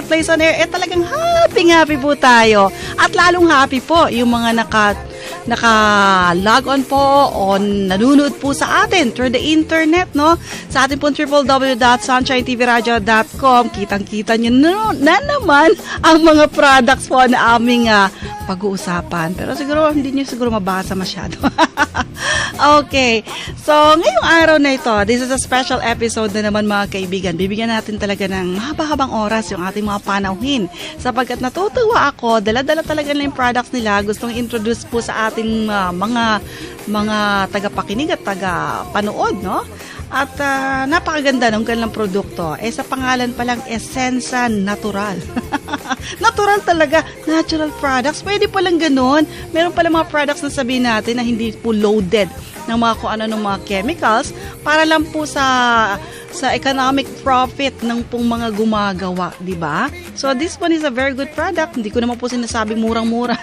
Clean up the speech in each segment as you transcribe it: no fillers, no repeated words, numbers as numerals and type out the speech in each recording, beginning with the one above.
Marketplace on Air, talagang happy po tayo. At lalong happy po yung mga naka-log on po o nanonood po sa atin through the internet, no? Sa atin po www.sunshinetvradio.com. Kitang-kita nyo na naman ang mga products po na aming pag-uusapan. Pero siguro, hindi nyo siguro mabasa masyado. Okay. So, ngayong araw na ito, this is a special episode na naman mga kaibigan. Bibigyan natin talaga ng mahaba-habang oras yung ating mga panauhin. Sapagkat natutuwa ako, dala-dala talaga na yung products nila. Gustong introduce po sa ating mga tagapakinig at tagapanood, no? At napakaganda ng kanilang produkto. Sa pangalan pa lang, Essensa Natural. Natural talaga. Natural products. Pwede palang ganun. Meron pala mga products na sabihin natin na hindi po loaded ng mga kung ano ng mga chemicals para lang po sa economic profit ng pong mga gumagawa, di ba? So this one is a very good product. Hindi ko naman po sinasabing murang-mura.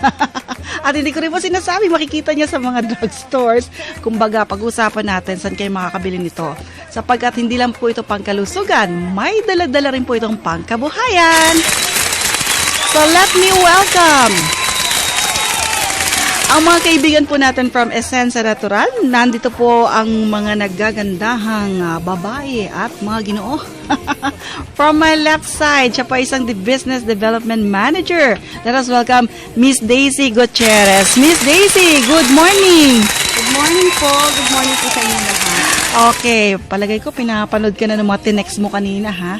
At hindi ko rin po sinasabi, makikita niya sa mga drugstores. Kumbaga, pag-usapan natin saan kayo makakabili nito. Sapagkat hindi lang po ito pangkalusugan, may dala-dala rin po itong pangkabuhayan. So let me welcome ang mga kaibigan po natin from Essensa Natural. Nandito po ang mga naggagandahang babae at mga ginoo. From my left side, siya pa isang Business Development Manager. Let us welcome Miss Daisy Gutierrez. Miss Daisy, good morning! Good morning po. Good morning po sa inyo lahat. Okay, palagay ko pinapanood ka na ng mga tinext mo kanina, ha?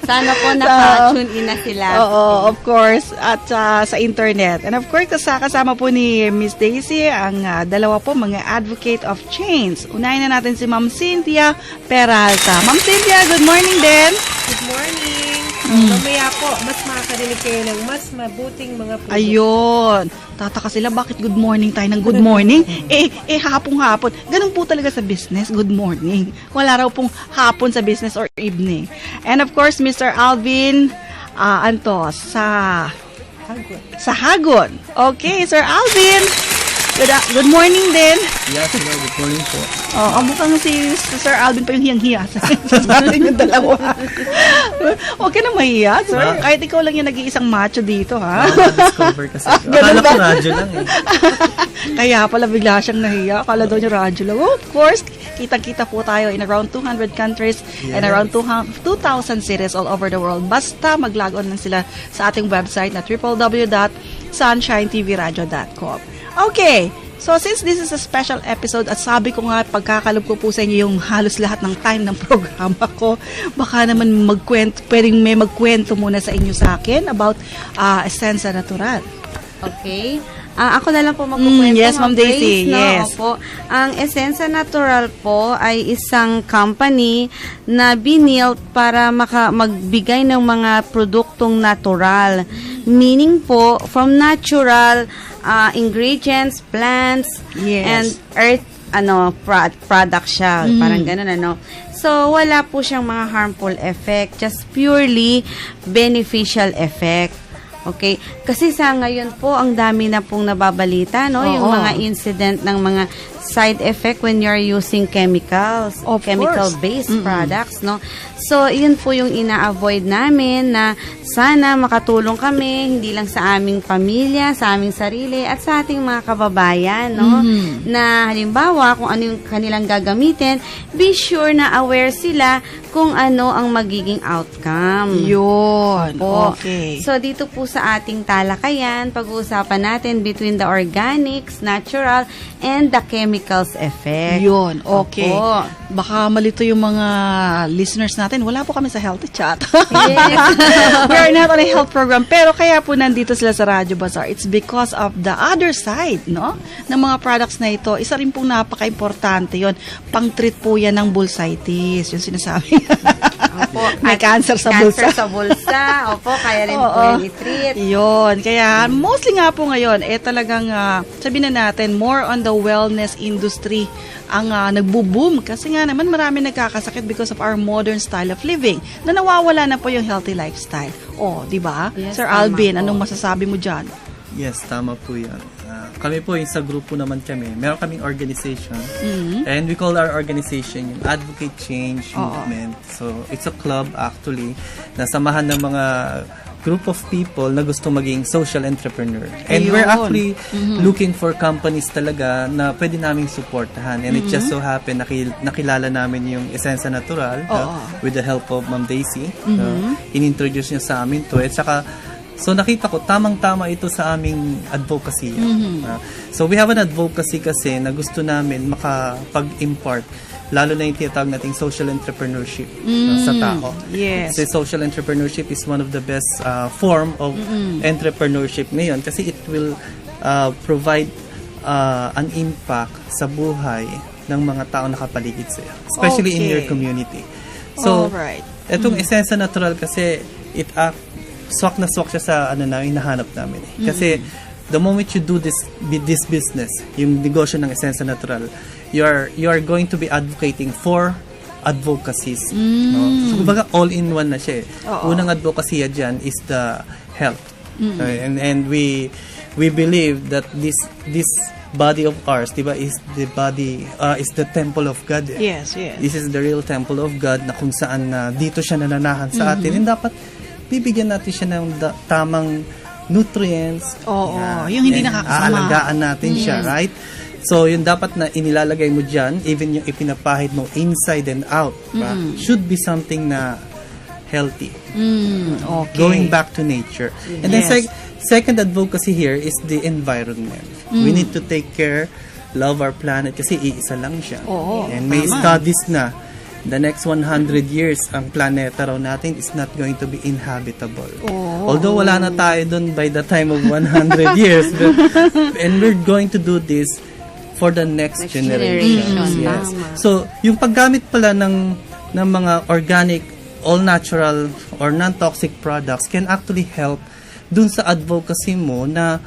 Sana po naka-tune in na sila. Oo, of course, at sa internet. And of course, kasama po ni Miss Daisy ang dalawa po mga advocate of change. Unahin na natin si Ma'am Cynthia Peralta. Ma'am Cynthia, good morning din. Good morning. Mamaya po, mas makakarinig kayo ng mas mabuting mga produkto. Ayun. Tataka sila, bakit good morning tayo ng good morning? Hapong-hapon. Ganun po talaga sa business, good morning. Wala raw pong hapon sa business or evening. And of course, Mr. Alvin Antos sa Hagon. Okay, Sir Alvin. Good morning din. Yes, hello. Good morning po. Mukhang si Sir Alvin pa yung hiyang-hiya sa atin yung dalawa. Huwag ka na mahiya, sir. Kahit ikaw lang yung nag-iisang macho dito, ha? Discover kasi. Akala ko radyo lang eh. Kaya pala bigla siyang nahiya. Akala daw niya radyo lang. Of course, kitang-kita po tayo in around 200 countries and around 2,000 cities all over the world. Basta mag-log on lang sila sa ating website na www.sunshinetvradio.com. Okay, so since this is a special episode at sabi ko nga pagkakalob ko po sa inyo yung halos lahat ng time ng programa ko, baka naman pwedeng may magkwento muna sa inyo sa akin about Essensa Natural. Okay. Ako na lang po magkukwento. Yes, Ma'am Daisy. No? Yes. Opo. Ang Essensa Natural po ay isang company na binilt para magbigay ng mga produktong natural. Meaning po, from natural ingredients, plants, Yes. and earth product siya. Parang ganun, So, wala po siyang mga harmful effect. Just purely beneficial effect. Okay? Kasi sa ngayon po, ang dami na pong nababalita, no? Yung mga incident ng mga side effect when you're using chemicals, Of chemical-based products, no? So, yun po yung ina-avoid namin na sana makatulong kami, hindi lang sa aming pamilya, sa aming sarili, at sa ating mga kababayan, no? Na halimbawa, kung ano yung kanilang gagamitin, be sure na aware sila kung ano ang magiging outcome. Yun. Po. Okay. So, dito po sa ating talakayan, pag-uusapan natin between the organics, natural, and the chemicals effect. Yun. Okay. Opo. Baka malito yung mga listeners natin. Wala po kami sa Healthy Chat. Yes. We are not on a health program. Pero kaya po nandito sila sa Radyo Bazaar. It's because of the other side, no? Ng mga products na ito. Isa rin pong napaka-importante yun. Pang-treat po yan ng bursitis. Yung sinasabi. Opo. May cancer sa bulsa. Cancer sa bulsa. Opo, kaya rin po yan i-treat. Yun. Kaya, mostly nga po ngayon, talagang, sabihin na natin, more on the wellness industry ang nagbo-boom. Kasi nga naman, marami nagkakasakit because of our modern style of living na nawawala na po yung healthy lifestyle. Di ba? Yes, Sir tama Alvin, po. anong masasabi mo dyan? Yes, tama po yan. kami po yung sa grupo naman kami. Meron kaming organization. And we call our organization yung Advocate Change Movement. So, it's a club actually na samahan ng mga group of people na gusto maging social entrepreneur. And we're Ayun. actually looking for companies talaga na pwede naming supportahan. And it just so happened nakilala namin yung Esensa Natural with the help of Ma'am Daisy. In-introduce niya sa amin to. At saka, so nakita ko, tamang-tama ito sa aming advocacy. So we have an advocacy kasi na gusto namin makapag-impart lalo na yung tinatawag nating social entrepreneurship sa tao. Yes. Kasi social entrepreneurship is one of the best form of entrepreneurship ngayon kasi it will provide an impact sa buhay ng mga tao nakapaligid sa'yo. Especially in your Okay. community. So, Alright. etong Esensa Natural kasi swak na swak siya sa hinahanap namin. Kasi the moment you do this business, yung negosyo ng Esensa Natural, you are going to be advocating for advocacies. No? So, kumbaga all-in-one na siya. Unang advocacy dyan is the health. And we believe that this body of ours, diba, is the body, is the temple of God. Yes, yes. This is the real temple of God na kung saan dito siya nananahan sa atin. And dapat bibigyan natin siya ng tamang nutrients. Oo, yung hindi And nakakasama. aalagaan natin siya, right? So, yung dapat na inilalagay mo dyan, even yung ipinapahid mo inside and out, ba, should be something na healthy. Okay. Going back to nature. And then Yes. second advocacy here is the environment. We need to take care, love our planet kasi iisa lang siya. Oo, And may tama. studies na the next 100 years ang planeta raw natin is not going to be inhabitable. Although wala na tayo dun by the time of 100 years. And we're going to do this for the next generation. Yes. Tama. So, yung paggamit pala ng mga organic, all-natural, or non-toxic products can actually help dun sa advocacy mo na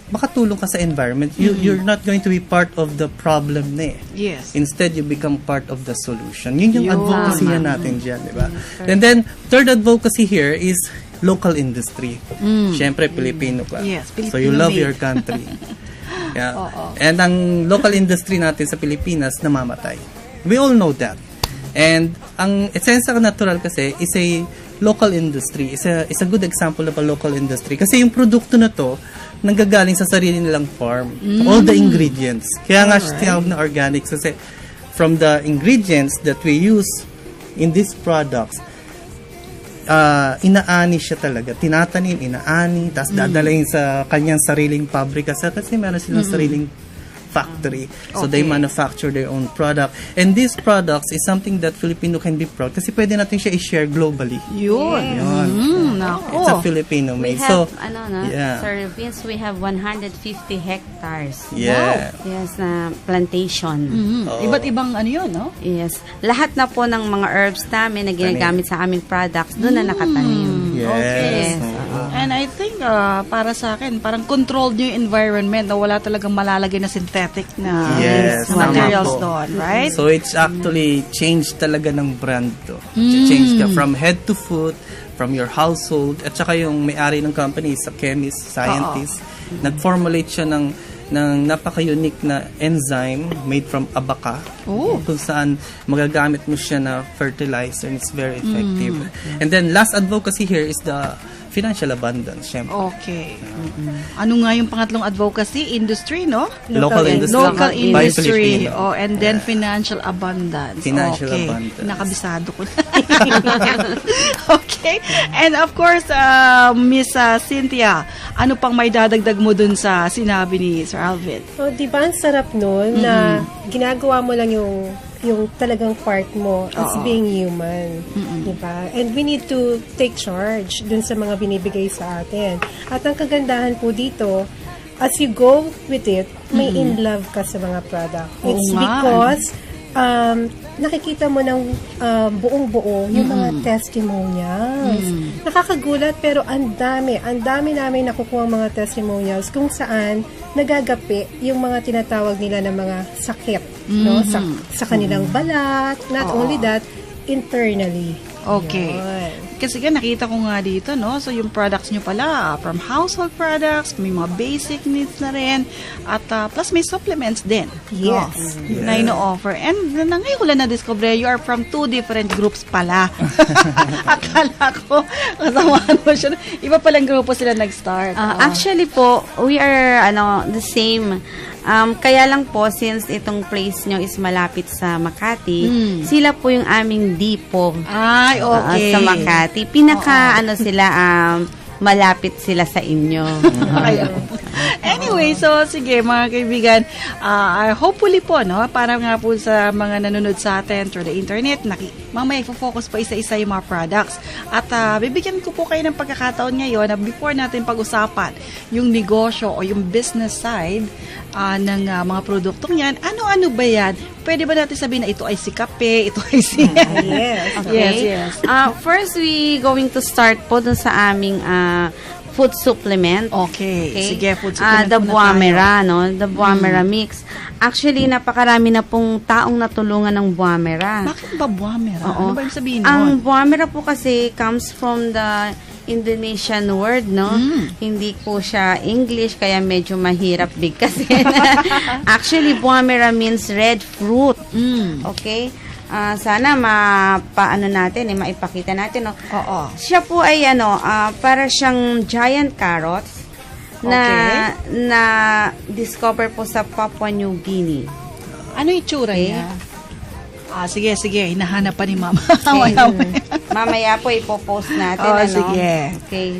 makatulong ka sa environment. You're not going to be part of the problem na eh. Yes. Instead, you become part of the solution. Yun yung Yun. advocacy natin dyan, di ba? And then, third advocacy here is local industry. Siyempre, Pilipino ka. Yes, So, you love Filipino-made. your country. Yeah. And ang local industry natin sa Pilipinas, namamatay. We all know that. And ang Esensa Natural kasi is a local industry. Is a good example of a local industry. Kasi yung produkto na to, nanggagaling sa sarili nilang farm. All the ingredients. Kaya nga siya tinawag na organic. Kasi from the ingredients that we use in these products, inaani siya talaga. Tinatanim, inaani, tapos dadalhin sa kanyang sariling pabrika. Kasi meron silang sariling factory. So they manufacture their own product. And these products is something that Filipino can be proud kasi pwede natin siya i-share globally. Yun. Yun. Nako. It's a Filipino We made. have, So, Sir Vince, we have 150 hectares. yeah. Yes, na plantation. Iba't ibang yun, no? Yes. Lahat na po ng mga herbs namin na ginagamit sa aming products, doon na nakatanim. Yes. Yes. And I think, para sa akin, parang controlled yung environment na wala talagang malalagay na synthetic na Yes, na materials tama po. doon, right? So it's actually change talaga ng brand to. Change ka from head to foot, from your household, at saka yung may-ari ng company is a chemist, scientist. Nag-formulate siya ng napaka-unique na enzyme made from abaca. Kung saan magagamit mo siya na fertilizer and it's very effective. And then last advocacy here is the financial abundance, syempre. Okay. Ano nga yung pangatlong advocacy? Industry, no? Local industry. Local By industry. Filipino. And then financial abundance. Financial okay. abundance. Nakabisado ko na. Okay. And of course, Miss Cynthia, ano pang may dadagdag mo dun sa sinabi ni Sir Alvin? So, di ba ang sarap nun na ginagawa mo lang yung talagang part mo as being human. Di ba? And we need to take charge dun sa mga binibigay sa atin. At ang kagandahan po dito, as you go with it, may in love ka sa mga product. It's nga. because nakikita mo ng buong-buo yung mga testimonials. Nakakagulat pero ang dami namin nakukuha ang mga testimonials kung saan nagagapi yung mga tinatawag nila na mga sakit no sa kanilang balat, not only that, internally. Okay. Yun. Kasi nga nakita ko nga dito, no? So yung products nyo pala, from household products, may mga basic needs na rin, at plus may supplements din. Yes. No? Na ino-offer. And ngayon ko lang na-discover, you are from 2 different groups pala. Akala ko, kasamaan mo siya. Iba palang grupo sila nag-start. Oo. Actually po, we are the same. Kaya lang po, since itong place nyo is malapit sa Makati, sila po yung aming depot Ay, okay. sa Makati. Sila, malapit sila sa inyo. Kaya. Anyway, so sige mga kaibigan, hopefully po, no, para nga po sa mga nanonood sa atin through the internet, mamaya i-focus po isa-isa yung mga products. At bibigyan ko po kayo ng pagkakataon ngayon na before natin pag-usapan yung negosyo o yung business side ng mga produktong yan, ano-ano ba yan? Pwede ba natin sabihin na ito ay si kape, ito ay si... Yes. Okay? Yes. First, we going to start po dun sa aming food supplement. Okay. Sige, food supplement The muna Buamera, no? The Buamera mix. Actually, napakarami na pong taong natulungan ng Buamera. Bakit ba Buamera? Oo. Ano ba yung sabihin Ang nun? Buamera po kasi comes from the Indonesian word, no? Hindi po siya English, kaya medyo mahirap bigkasin. Actually, Buamera means red fruit. Okay? Sana maipakita natin, no? Oo. Siya po ay para siyang giant carrots na discover po sa Papua New Guinea. Ano yung tsura Okay. niya? Sige. Hinahanap pa ni Mama. Okay. Mamaya po ipopost natin, Oh, ano? sige. Okay.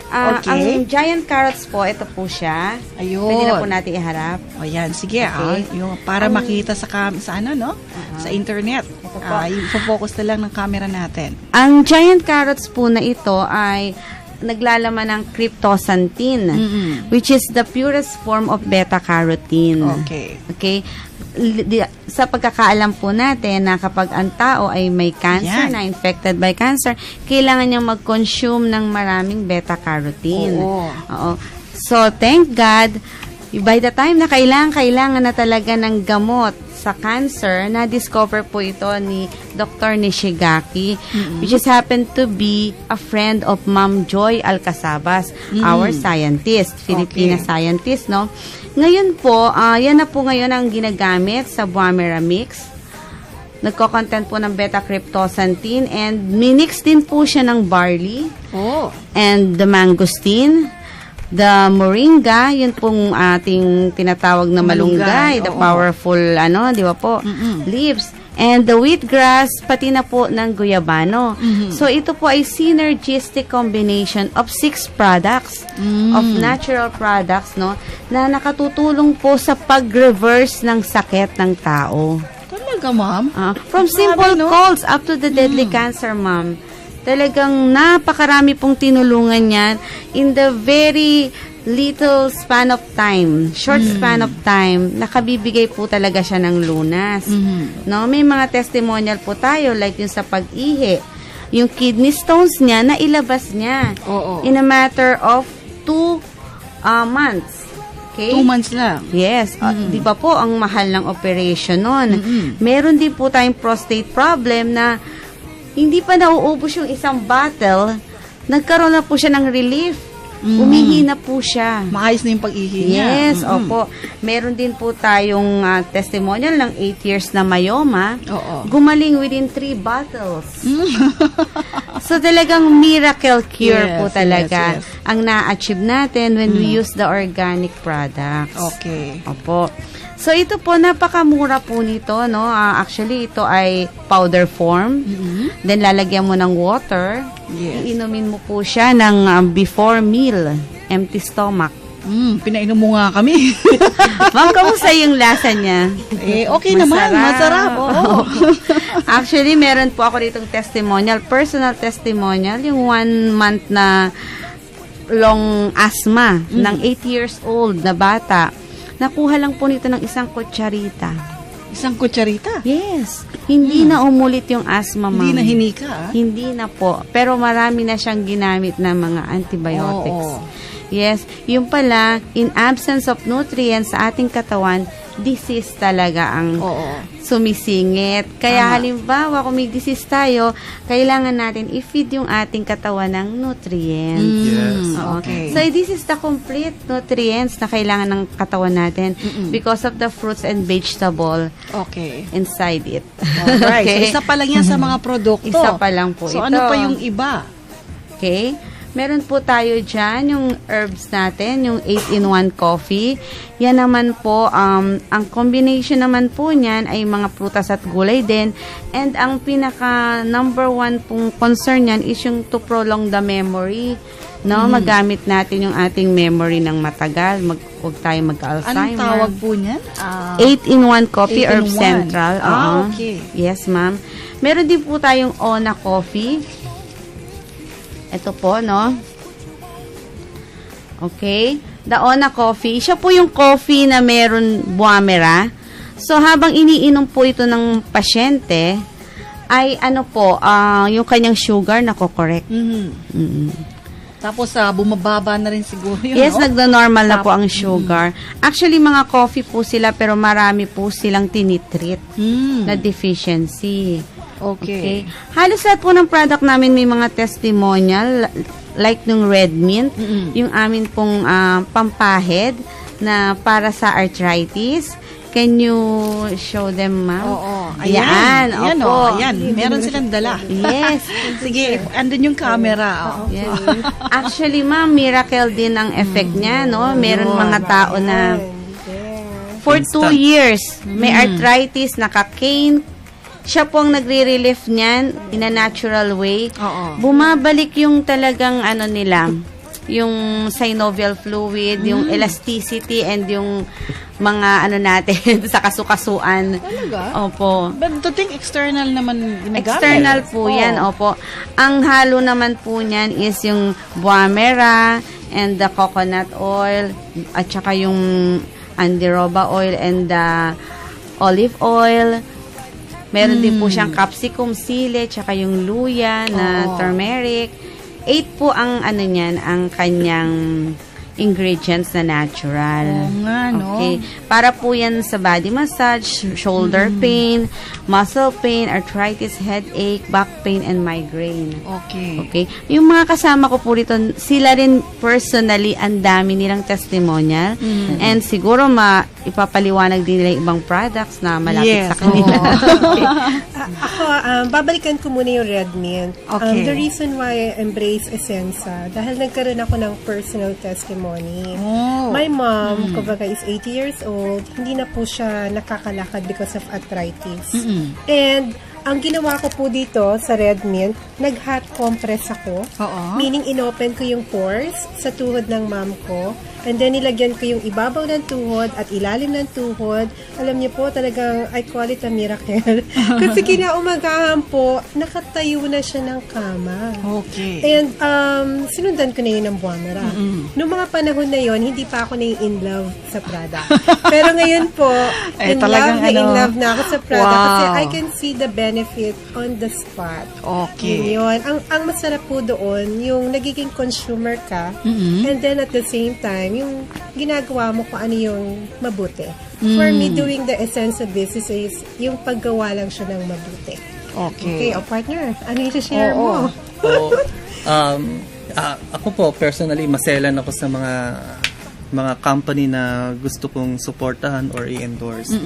Okay. Ang giant carrots po, ito po siya. Ayun. Pwede na po natin iharap. O yan, sige. Okay. Yung para makita sa ano, no? Sa internet. Ito po. Focus na lang ng camera natin. Ang giant carrots po na ito ay naglalaman ng cryptoxanthin, which is the purest form of beta-carotene. Okay. Okay? Sa pagkakaalam po natin na kapag ang tao ay may cancer, Yan. na infected by cancer, kailangan niyang mag-consume ng maraming beta-carotene. Oo. So, thank God, by the time na kailangan na talaga ng gamot sa cancer, na-discover po ito ni Dr. Nishigaki, which has happened to be a friend of Ma'am Joy Alcazabas, our scientist, Filipina scientist, no? Ngayon po, yan na po ngayon ang ginagamit sa Buamera Mix. Nagko-content po ng beta-cryptoxanthin and minix din po siya ng barley and the mangosteen, the moringa, yun pong ating tinatawag na malunggay, the powerful, di ba po, leaves. And the wheatgrass, pati na po ng guyabano. So, ito po ay synergistic combination of 6 products, of natural products, no, na nakatutulong po sa pag-reverse ng sakit ng tao. Talaga, Ma'am? From simple colds up to the deadly cancer, ma'am. Talagang napakarami pong tinulungan yan in the very little span of time, short span of time, nakabibigay po talaga siya ng lunas. No, may mga testimonial po tayo like yung sa pag-ihi. Yung kidney stones niya, nailabas niya in a matter of 2 months. Okay? 2 months lang. Yes. Di ba po, ang mahal ng operation nun. Meron din po tayong prostate problem na hindi pa nauubos yung isang bottle, nagkaroon na po siya ng relief. Umihina po siya. Maayos na yung pag-ihi niya. Yes, opo. Meron din po tayong testimonial ng 8 years na myoma. Gumaling within 3 bottles. So talagang miracle cure po talaga ang na-achieve natin when we use the organic products. Okay. Opo. So ito po, napakamura po nito, no? Actually, ito ay powder form. Then lalagyan mo ng water. Iinumin mo po siya ng before meal, empty stomach. Pinainom mo nga kami. Ma'am, kamusta yung lasa niya? Okay naman. Masarap. Oo. Actually, meron po ako ditong testimonial, personal testimonial, yung 1 month na long asthma ng 8 years old na bata. Nakuha lang po nito ng 1 kutsarita. 1 kutsarita? Yes. Hindi na umulit yung asthma, ma'am. Hindi na hinika, Hindi na po. Pero marami na siyang ginamit na mga antibiotics. Yes. Yung pala, in absence of nutrients sa ating katawan, disease talaga ang Oo. sumisingit. Kaya Tama. halimbawa, kung may disease tayo, kailangan natin i-feed yung ating katawan ng nutrients. Yes. Oo. Okay. So, this is the complete nutrients na kailangan ng katawan natin because of the fruits and vegetable Okay. inside it. Alright. Okay? So, isa pa lang yan sa mga produkto. Isa pa lang po so, ito. ano pa yung iba? Okay? Meron po tayo dyan, yung herbs natin, yung 8-in-1 coffee. Yan naman po, ang combination naman po niyan ay mga prutas at gulay din. And ang pinaka number one pong concern niyan is yung to prolong the memory. No, magamit natin yung ating memory ng matagal. Huwag tayo magka-Alzheimer. Anong tawag po niyan? 8-in-1 coffee, 8-in-1. Herb Central. Oo. Okay. Yes, ma'am. Meron din po tayong Ona coffee. Ito po, no? Okay. The Ona coffee. Siya po yung coffee na meron buwamera. So, habang iniinom po ito ng pasyente, ay ano po, yung kanyang sugar nako-correct. Tapos, bumababa na rin siguro yun, Yes, no? nagda-normal na po ang sugar. Actually, mga coffee po sila, pero marami po silang tinitreat na deficiency. Okay. Halos lahat po ng product namin may mga testimonial, like nung Red Mint, yung amin pong pampahid na para sa arthritis. Can you show them, ma'am? Oo. Ayan, Ayan, opo. ayan. Meron silang dala. Yes. Sige, andun yung camera. Oh. Yes. Actually, ma'am, miracle din ang effect niya, no? Meron mga tao na for 2 years, may arthritis, naka-cane. Siya po ang nagre-relief niyan in a natural way. Oo. Bumabalik yung talagang ano nila, yung synovial fluid, yung elasticity, and yung mga ano natin sa kasukasuan. Talaga? Opo. But to think external naman ginagamit. External po Oo. yan, opo. Ang halo naman po niyan is yung buwamera and the coconut oil at saka yung andiroba oil and the olive oil. Meron din po siyang capsicum, sili, tsaka yung luya na turmeric. 8 po ang ano niyan, ang kanyang ingredients na natural. Oo nga, no? Okay. Para po yan sa body massage, shoulder pain, muscle pain, arthritis, headache, back pain, and migraine. Okay. Okay. Yung mga kasama ko po rito, sila rin personally, ang dami nilang testimonial. And siguro ipapaliwanag din nila yung ibang products na malapit Yes, sa kanila. Ako, babalikan ko muna yung Red Mint. Okay. The reason why I embrace Essenza, dahil nagkaroon ako ng personal testimony. Oh. My mom, kumbaga, is 80 years old. Hindi na po siya nakakalakad because of arthritis. And ang ginawa ko po dito sa Red Mint, nag-hot compress ako. Oo. Meaning, inopen ko yung pores sa tuhod ng mom ko. And then, nilagyan ko yung ibabaw ng tuhod at ilalim ng tuhod. Alam niyo po, talagang, I call it a miracle. Kasi kinaumagahan po, nakatayo na siya ng kama. Okay. And sinundan ko na yun ng buwamera. Noong mga panahon na yun, hindi pa ako in love sa product. Pero ngayon po, in love na ako sa product. Wow. Kasi I can see the benefit on the spot. Okay. Yun. Ang masarap po doon, yung nagiging consumer ka, and then at the same time, yung ginagawa mo kung ano yung mabuti. For me, doing the essence of this is yung paggawa lang siya ng mabuti. Okay, partner, ano yung share mo? So, ako po, personally, maselan ako sa mga company na gusto kong suportahan or i-endorse.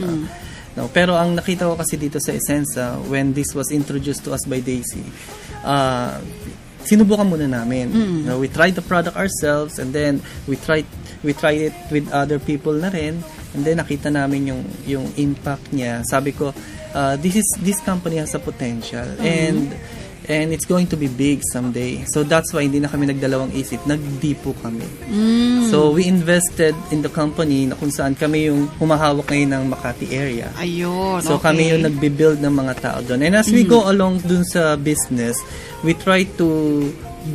No, pero ang nakita ko kasi dito sa Essenza, when this was introduced to us by Daisy, sinubukan muna namin. No, we tried the product ourselves, and then we tried it with other people na rin, and then nakita namin yung impact niya. Sabi ko, this company has a potential, and it's going to be big someday. So that's why hindi na kami nagdalawang isip, nagdipo kami. So we invested in the company na kung saan kami yung humahawak ngayon ng Makati area. Ayun, So okay. kami yung nagbe-build ng mga tao doon. And as we go along dun sa business, we try to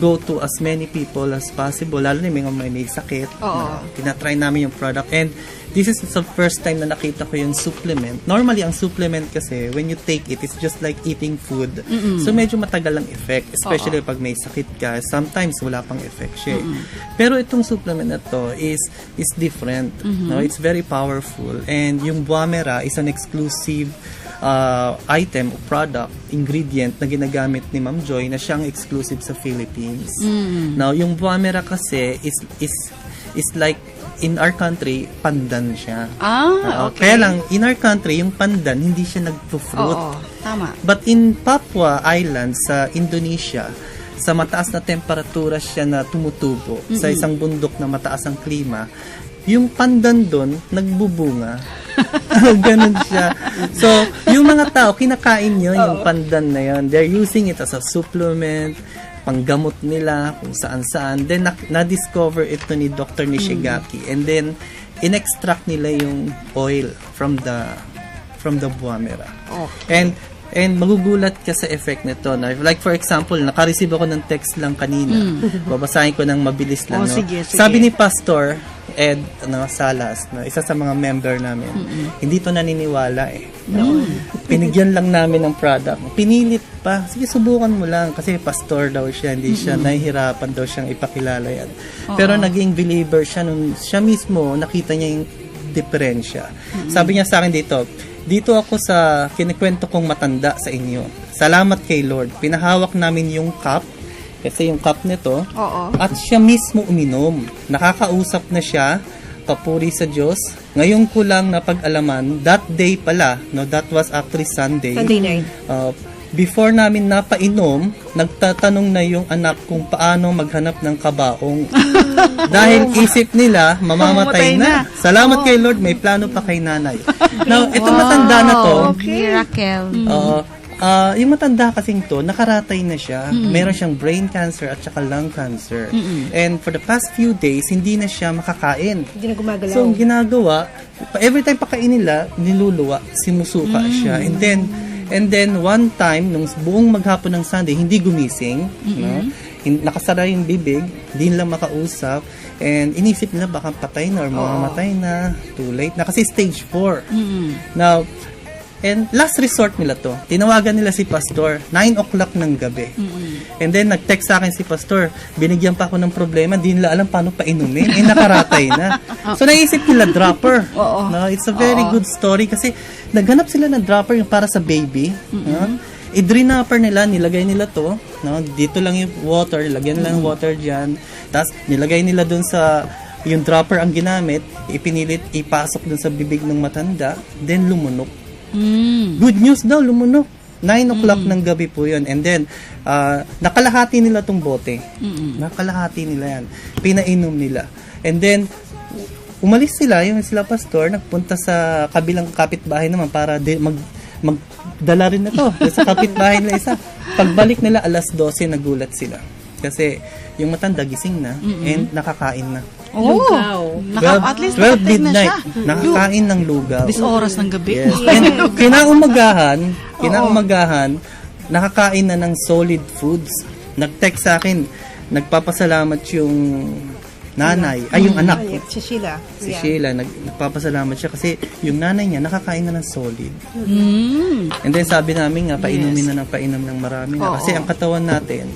go to as many people as possible, lalo na yung mga may sakit. Oo. Tinatry namin yung product. And this is the first time na nakita ko yung supplement. Normally, ang supplement kasi, when you take it, it's just like eating food. So, medyo matagal ang effect. Especially pag may sakit ka. Sometimes, wala pang effect siya. Pero itong supplement na to is different. No? It's very powerful. And yung Buamera is an exclusive item o product, ingredient na ginagamit ni Ma'am Joy na siyang exclusive sa Philippines. Now, yung Buamera kasi is like in our country, pandan siya. Okay. Kaya lang, in our country, yung pandan, hindi siya nagpo-fruit. Oo, tama. But in Papua Island, sa Indonesia, sa mataas na temperatura siya na tumutubo, sa isang bundok na mataas ang klima, yung pandan doon, nagbubunga. Ganun siya. So, yung mga tao, kinakain yun, yung pandan na yun. They're using it as a supplement, panggamot nila, kung saan-saan. Then, na-discover ito ni Dr. Nishigaki. And then, in-extract nila yung oil from the Buamera. And magugulat ka sa effect nito. Like for example, naka-receive ako ng text lang kanina. Babasahin ko ng mabilis lang. Sige. Sabi ni Pastor Ed Salas, isa sa mga member namin, hindi to naniniwala Pinigyan lang namin ng product. Pinilit pa. Sige, subukan mo lang. Kasi pastor daw siya. Hindi siya nahihirapan daw siyang ipakilala yan. Pero naging believer siya nung siya mismo nakita niya yung diferensya. Sabi niya sa akin dito ako sa kinikwento kong matanda sa inyo. Salamat kay Lord. Pinahawak namin yung cup, kasi yung cup nito, at siya mismo uminom. Nakakausap na siya, papuri sa Diyos. Ngayon ko lang napag-alaman, that day pala, that was actually Sunday. Sunday night. Before namin napainom, nagtatanong na yung anak kung paano maghanap ng kabaong. Dahil isip nila, mamamatay na. Salamat kay Lord, may plano pa kay nanay. Now, itong matanda na to, Miracle. yung matanda kasing to, nakaratay na siya. Meron siyang brain cancer at saka lung cancer. And for the past few days, hindi na siya makakain. Hindi na gumagalaw. So, ang ginagawa, every time pakain nila, niluluwa, sinusuka siya. And then, one time, nung buong maghapon ng Sunday, hindi gumising, nakasara yung bibig, hindi nila makausap, and inisip nila baka patay na or mamamatay na, too late na, kasi stage 4. Now, and last resort nila to, tinawagan nila si Pastor, 9 o'clock ng gabi. And then, nag-text sa akin si Pastor, binigyan pa ako ng problema, hindi nila alam paano painumin, nakaratay na. So, naisip nila dropper. No, it's a very good story kasi naghanap sila ng dropper yung para sa baby. I-drinapper nila, nilagay nila to. No? Dito lang yung water, nilagyan nila ng water dyan. Tapos, nilagay nila dun sa, yung dropper ang ginamit, ipinilit, ipasok dun sa bibig ng matanda, then lumunok. Good news daw, lumunok. 9 o'clock ng gabi po yun. And then, nakalahati nila tong bote. Nakalahati nila yan. Pinainom nila. And then, umalis sila, yung sila pastor, nagpunta sa kabilang kapitbahay naman para magdala rin na to. Sa kapitbahay nila isa. Pagbalik nila, alas 12, nagulat sila. Kasi, yung matanda gising na and nakakain na. At least 12 nakatake na midnight, siya. nakakain ng lugaw. This oras ng gabi. Yes. And kinaumagahan, nakakain na ng solid foods. Nag-text sa akin, nagpapasalamat yung nanay, yung anak. Si Sheila. Si Sheila, nagpapasalamat siya kasi yung nanay niya nakakain na ng solid. And then sabi namin nga, painumin na ng painom ng marami na. Kasi ang katawan natin,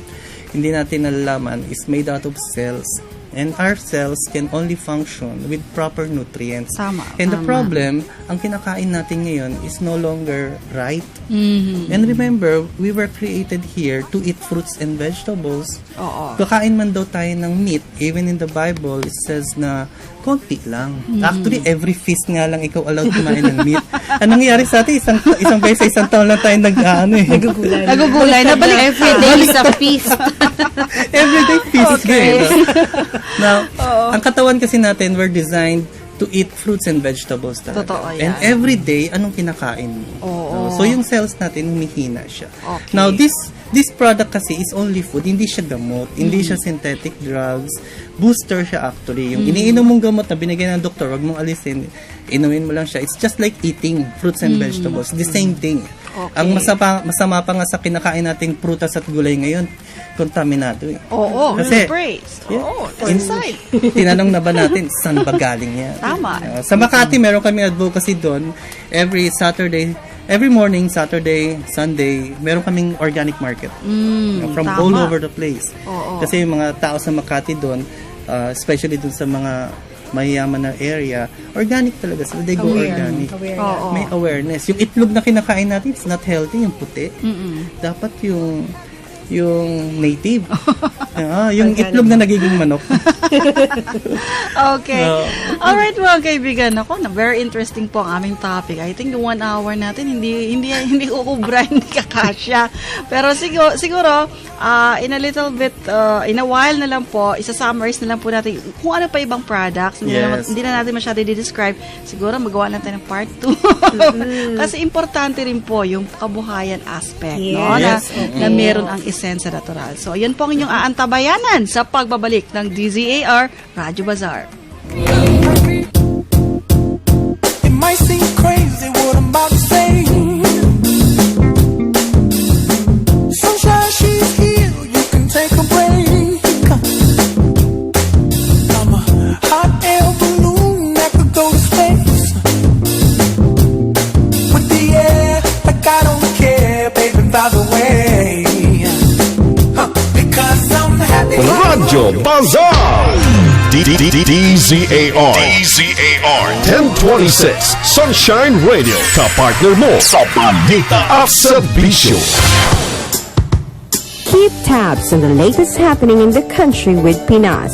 hindi natin nalalaman, is made out of cells. And our cells can only function with proper nutrients. And the problem, ang kinakain natin ngayon is no longer right. And remember, we were created here to eat fruits and vegetables. Kakain man daw tayo ng meat, even in the Bible, it says na konti lang. Actually, every feast nga lang ikaw allowed kumain ng meat. Anong nangyari sa atin? Isang beses, isang taon lang tayo Nagugulay. Nabalik everyday sa feast. Everyday feast. Now, ang katawan kasi natin, we're designed to eat fruits and vegetables talaga. Totoo yan. And every day, anong kinakain mo? So, yung cells natin, humihina siya. Now, this this product kasi is only food, hindi siya gamot, hindi siya synthetic drugs, booster siya actually. Yung iniinom mong gamot na binigay ng doktor, wag mong alisin, inumin mo lang siya. It's just like eating fruits and vegetables, the same thing. Okay. Ang masama pa nga sa kinakain nating prutas at gulay ngayon, kontaminado eh. Oo, Kasi- sprays. Yeah. Oo, inside. Tinanong na ba natin saan ba galing yan? Tama. Sa Makati, meron kami advocacy doon. Every morning, Saturday, Sunday, meron kaming organic market. From tama. all over the place. Oo. Kasi yung mga tao sa Makati doon, especially doon sa mga mayayaman na area, organic talaga sila. They go organic. Aware. Oo. May awareness. Yung itlog na kinakain natin, it's not healthy, yung puti. Dapat yung native. Yung itlog na nagiging manok. Okay. Alright mga kaibigan, ako na very interesting po ang aming topic. I think yung 1 hour natin hindi ukubra, hindi kakasya. Pero siguro in a little bit in a while na lang po, isa-summarize na lang po natin kung ano pa ibang products. Hindi na natin masyado i-describe. Siguro magawa natin ng part 2. Kasi importante rin po yung kabuhayan aspect, no? Yes. Na meron ang esensya natural. So, yun po ang inyong aantabayanan sa pagbabalik ng DZAR Radyo Bazaar. It might seem crazy what I'm about to say. Sunshine, she's here. You can take a break. I'm a hot air balloon that could go to space. With the air, like I don't care, baby, by the way. Because I'm happy. Radyo Bazaar. DZAR 1026 Sunshine Radio, kapartner mo sa balita at serbisyo. Keep tabs on the latest happening in the country with Pinas,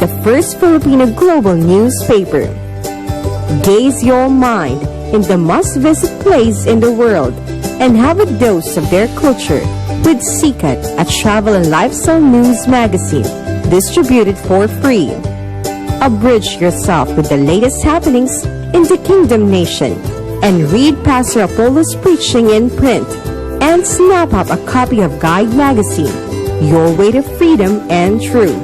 the first Filipino global newspaper. Gaze your mind in the must-visit place in the world and have a dose of their culture with Sikat, a travel and lifestyle news magazine distributed for free. Abridge yourself with the latest happenings in the Kingdom Nation and read Pastor Apollo's preaching in print and snap up a copy of Guide Magazine, your way to freedom and truth.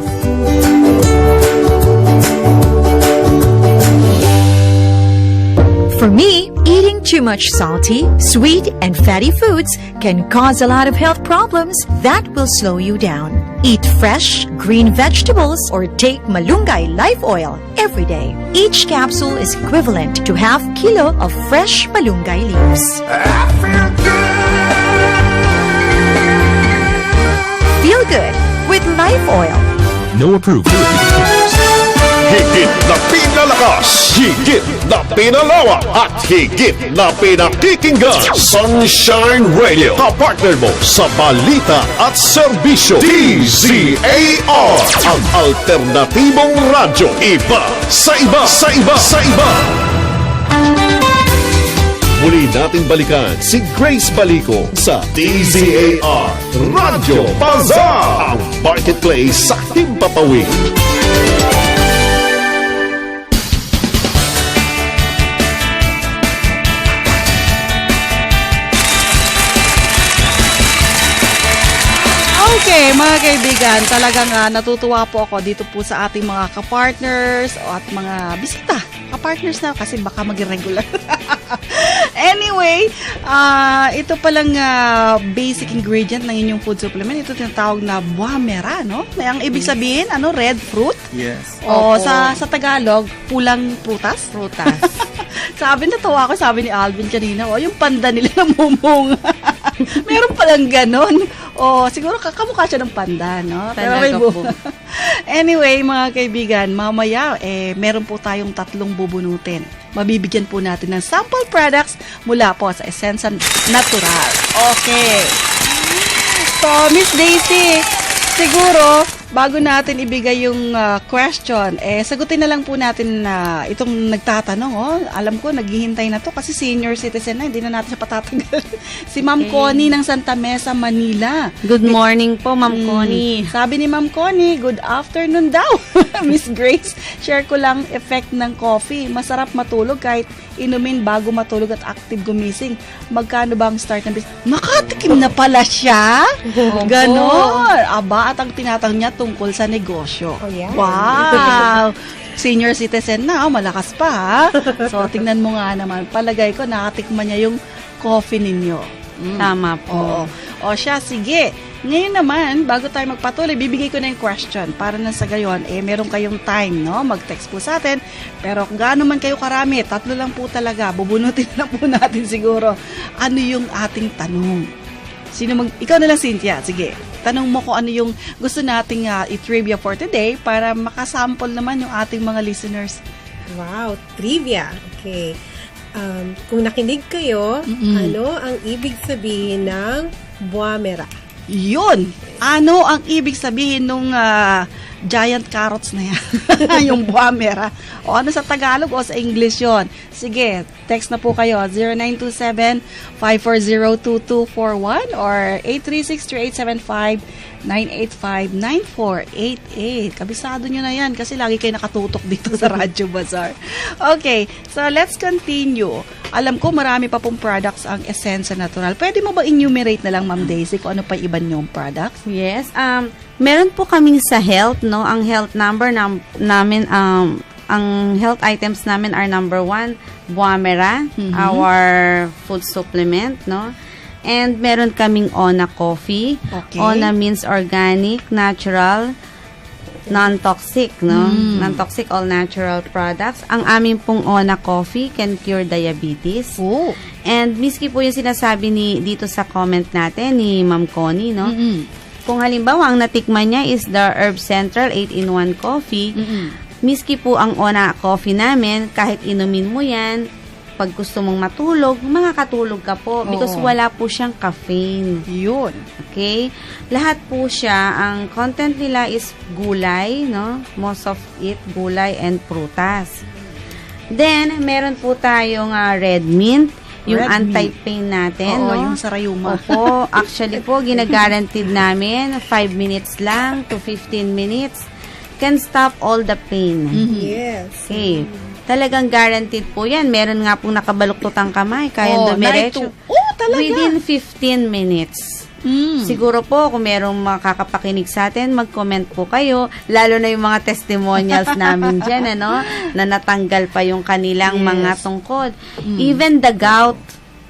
For me, eating too much salty, sweet, and fatty foods can cause a lot of health problems that will slow you down. Eat fresh, green vegetables or take Malunggay Life Oil every day. Each capsule is equivalent to half kilo of fresh Malunggay leaves. Feel good with Life Oil. No approved. Higit na pinalakas, higit na pinalawa, at higit na pinakikinggan. Sunshine Radio, kapartner mo sa balita at serbisyo. DZAR, ang alternatibong radyo. Iba sa iba, sa iba, sa iba. Muli nating balikan si Grace Balico sa DZAR Radyo Bazaar, ang marketplace sa Himpapawid. Okay, mga kaibigan, talagang natutuwa po ako dito po sa ating mga kapartners at mga bisita. Kapartners na kasi baka maging regular. Anyway, ito palang basic ingredient ng inyong food supplement. Ito tinatawag na buhamera, no? Ang ibig sabihin, red fruit. Yes. O sa Tagalog, pulang prutas. Sabi ni Alvin kanina, yung panda nila namumunga. Meron palang ganon. Siguro kamukha siya ng panda, no? Pero may Talaga po. Anyway, mga kaibigan, mamaya, meron po tayong 3 bubunutin. Mabibigyan po natin ng sample products mula po sa Essensa Natural. Okay. So, Miss Daisy, siguro, bago natin ibigay yung question, sagutin na lang po natin na itong nagtatanong. Alam ko, naghihintay na to kasi senior citizen na, hindi na natin siya patatagal. Si Ma'am Connie ng Santa Mesa, Manila. Good morning po, Ma'am Connie. Sabi ni Ma'am Connie, good afternoon daw. Miss Grace, share ko lang effect ng coffee. Masarap matulog kahit inumin bago matulog at active gumising. Magkano ba ang start ng business? Nakatikim na pala siya? Ganon. Aba, at ang tinatanong niya tungkol sa negosyo. Oh, yeah. Wow! Senior citizen na, malakas pa ha? So, tingnan mo nga naman. Palagay ko, nakatikman niya yung coffee ninyo. Tama po. Oo. O siya, sige. Ngayon naman, bago tayo magpatuloy, bibigay ko na yung question para na sa gayon, meron kayong time, no? Mag-text po sa atin. Pero kung gaano man kayo karami, 3 lang po talaga. Bubunutin na po natin siguro. Ano yung ating tanong? Ikaw na lang, Cynthia. Sige, tanong mo kung ano yung gusto nating i-trivia for today para makasample naman yung ating mga listeners. Wow, trivia. Okay. Kung nakinig kayo, ano ang ibig sabihin ng buwamera? Yun! Ano ang ibig sabihin nung giant carrots na yan? Yung buwamera. O ano sa Tagalog o sa English yon? Sige, text na po kayo. 0927-540-2241 or 836-3875-985-9488. Kabisado nyo na yan kasi lagi kayo nakatutok dito sa Radyo Bazaar. Okay, so let's continue. Alam ko marami pa pong products ang Essensa Natural. Pwede mo ba enumerate na lang, Ma'am Daisy, kung ano pa iba nyong products? Yes. Meron po kaming sa health, no? Ang health number namin, ang health items namin are number 1, Buamera, our food supplement, no? And meron kaming Ona Coffee. Okay. Ona means organic, natural, non-toxic, no? Non-toxic, all-natural products. Ang amin pong Ona Coffee can cure diabetes. Oh. And miski po yung sinasabi dito sa comment natin ni Ma'am Connie, no? Kung halimbawa, ang natikman niya is the Herb Central 8-in-1 coffee, miski po ang Ona Coffee namin, kahit inumin mo yan, pag gusto mong matulog, makakatulog ka po because wala po siyang caffeine. Yun. Okay? Lahat po siya, ang content nila is gulay, no? Most of it, gulay and prutas. Then, meron po tayong red mint, yung Red anti-pain natin, Oo, no? yung sa rayuma. Opo, actually po, ginaguaranteed namin 5 minutes lang to 15 minutes can stop all the pain. Yes. Okay. Talagang guaranteed po yan. Meron nga pong nakabaluktot ang kamay, kaya dumiretso. Talaga? Within 15 minutes. Siguro po, kung merong makakapakinig sa atin, mag-comment po kayo. Lalo na yung mga testimonials namin dyan, ano, na natanggal pa yung kanilang mga tungkod. Even the gout,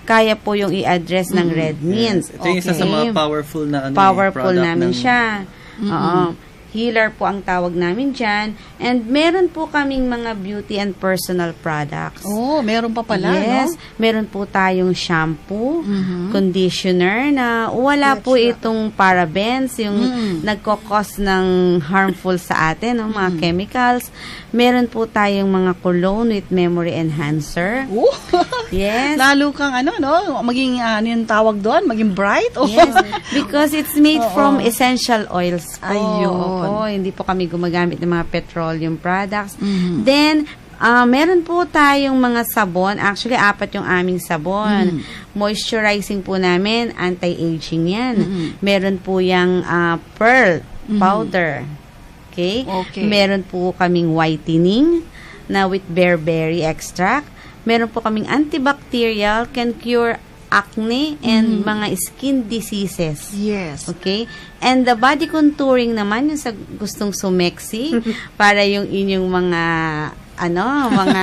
kaya po yung i-address ng red mint. Yes. Ito yung isa sa mga powerful na Powerful product namin ng siya. Oo. Healer po ang tawag namin dyan. And meron po kaming mga beauty and personal products. Oh, meron pa pala, Yes. no? Meron po tayong shampoo, conditioner na wala po itong parabens, yung nagkokos ng harmful sa atin, no, mga chemicals. Meron po tayong mga cologne with memory enhancer. Oh. Yes. Lalo kang no? Maging ano yung tawag doon? Maging bright? Oh. Yes, because it's made from essential oils po. Ayun. Opo, hindi po kami gumagamit ng mga petroleum products. Then, meron po tayong mga sabon. Actually, 4 yung aming sabon. Moisturizing po namin, anti-aging yan. Meron po yung pearl powder. Okay? Meron po kaming whitening na with bearberry extract. Meron po kaming antibacterial, can cure acne and mga skin diseases. Yes. Okay? And the body contouring naman, yung sa gustong sumeksi, para yung inyong mga mga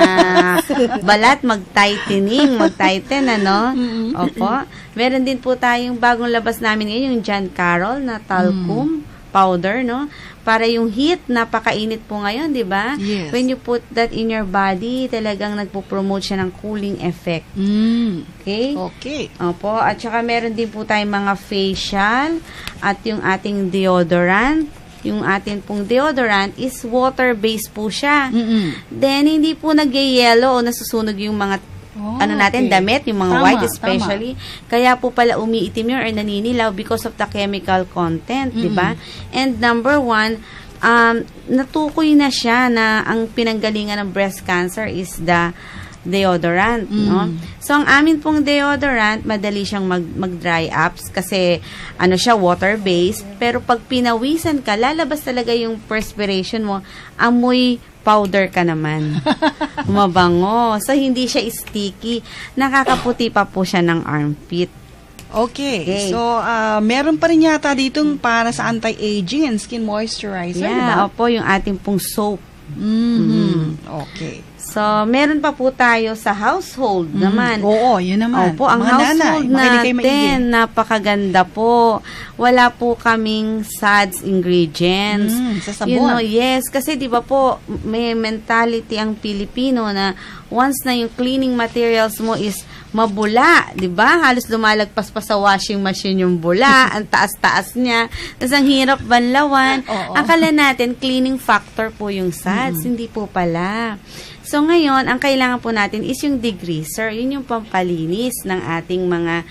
balat mag-tightening, mag-tighten, Opo. Meron din po tayong bagong labas namin ngayon, yung John Carroll na talcum powder, no? Para yung heat, napakainit po ngayon, di ba? Yes. When you put that in your body, talagang nagpo-promote siya ng cooling effect. Okay? Okay. Opo. At saka meron din po tayong mga facial at yung ating deodorant. Yung ating pong deodorant is water-based po siya. Then, hindi po nag-yellow o nasusunog yung mga ano natin, okay. damit, yung mga Tama, white especially. Kaya po pala umiitim yun or naninilaw because of the chemical content, di ba? And number 1, natukoy na siya na ang pinanggalingan ng breast cancer is the deodorant, no? So, ang amin pong deodorant, madali siyang mag-dry ups kasi ano siya, water-based. Pero pag pinawisan ka, lalabas talaga yung perspiration mo, amoy powder ka naman. Mabango. So, hindi siya sticky. Nakakaputi pa po siya ng armpit. Okay. Okay. So, meron pa rin yata ditong para sa anti-aging and skin moisturizer, di ba? Yeah, opo, yung ating pong soap. Okay. So, meron pa po tayo sa household naman. Oo, yun naman. Opo, ang Mga household nanay, makinig kayo maigi. natin, napakaganda po. Wala po kaming SADS ingredients. Sa sabon. You know, yes, kasi di ba po, may mentality ang Pilipino na once na yung cleaning materials mo is mabula, di ba? Halos lumalagpas pa sa washing machine yung bula, ang taas-taas niya. Tapos ang hirap banlawan. Oo. Akala natin, cleaning factor po yung SADS. Hindi po pala. So, ngayon, ang kailangan po natin is yung degreaser. Yun yung pampalinis ng ating mga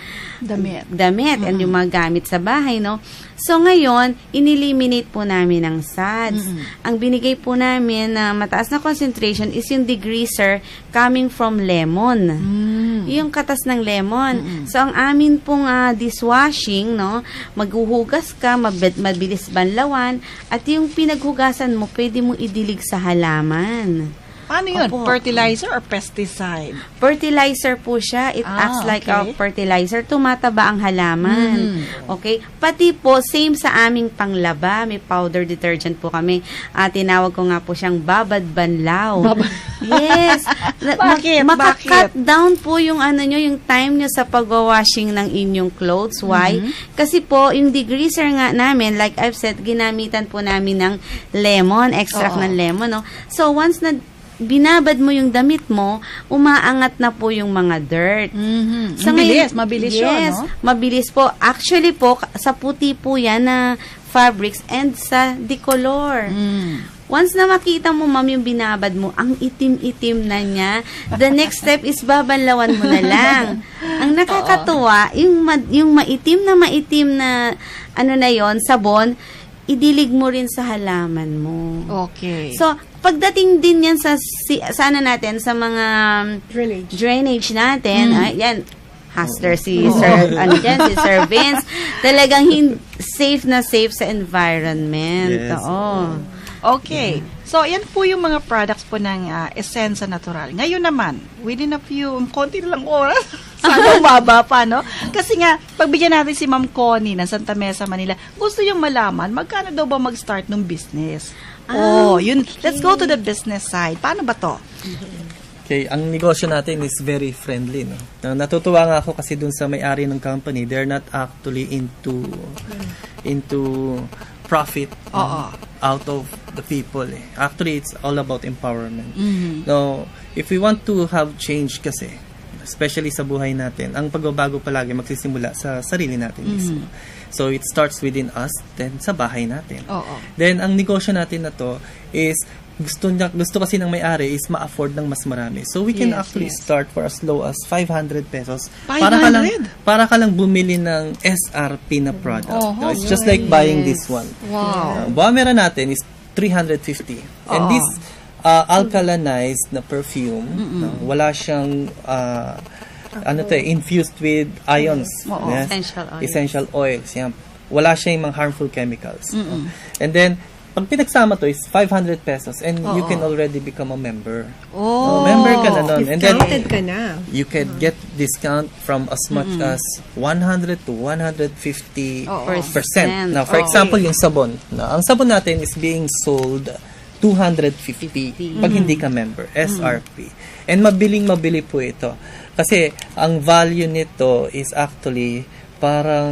damit and yung mga gamit sa bahay, no? So, ngayon, ineliminate po namin ang SADS. Ang binigay po namin na mataas na concentration is yung degreaser coming from lemon. Yung katas ng lemon. So, ang amin pong dishwashing, no? Maghuhugas ka, mabilis banlawan, at yung pinaghugasan mo, pwede mo idilig sa halaman. Paano yun? Opo. Fertilizer or pesticide? Fertilizer po siya. It acts like a okay. fertilizer. Tumataba ang halaman. Okay? Pati po, same sa aming panglaba. May powder detergent po kami. Tinawag ko nga po siyang Babad Banlaw. Yes. Bakit? Makakat down po yung ano nyo, yung time nyo sa pag-washing ng inyong clothes. Why? Kasi po, yung degreaser nga namin, like I've said, ginamitan po namin ng lemon, extract ng lemon. No? So, once na binabad mo yung damit mo, umaangat na po yung mga dirt. Mabilis yun, yes, no? Mabilis po. Actually po, sa puti po yan na fabrics and sa decolor. Once na makita mo, ma'am, yung binabad mo, ang itim-itim na niya, the next step is babanlawan mo na lang. Ang nakakatuwa, yung maitim na ano na yon, sabon, idilig mo rin sa halaman mo. Okay. So, pagdating din yan sa ano natin, sa mga drainage natin, yan, Hustler si Sir, si Sir Vince, talagang safe na safe sa environment. Yes. Oo. Okay. So, yan po yung mga products po ng Essensa Natural. Ngayon naman, within a few, konti na lang oras, sana umaba pa, no? Kasi nga, pagbigyan natin si Ma'am Connie ng Santa Mesa, Manila, gusto yung malaman, magkano daw ba mag-start ng business? Yun. Okay. Let's go to the business side. Paano ba to? Okay, ang negosyo natin is very friendly, no? Natutuwa nga ako kasi dun sa may-ari ng company, they're not actually into profit out of the people. Actually, it's all about empowerment. Now, if we want to have change kasi, especially sa buhay natin, ang pagbabago palagi magsisimula sa sarili natin mismo. So, it starts within us, then sa bahay natin. Then, ang negosyo natin na to is, gusto kasi ng may-ari is ma-afford ng mas marami. So, we can actually start for as low as 500 pesos. 500? Para ka lang bumili ng SRP na product. It's just like buying this one. Wow. Bumera natin is 350. And this alkalinized na perfume, wala siyang infused with ions. Yes? Essential oils. Yan. Wala siyang mga harmful chemicals. And then, pag pinagsama to is 500 pesos and you can already become a member. Member ka na nun. And then, Discounted ka na. you can get discount from as much as 100 to 150%. Now, for example, yung sabon. Now, ang sabon natin is being sold 250 pag hindi ka member, SRP. And mabili po ito. Kasi ang value nito is actually parang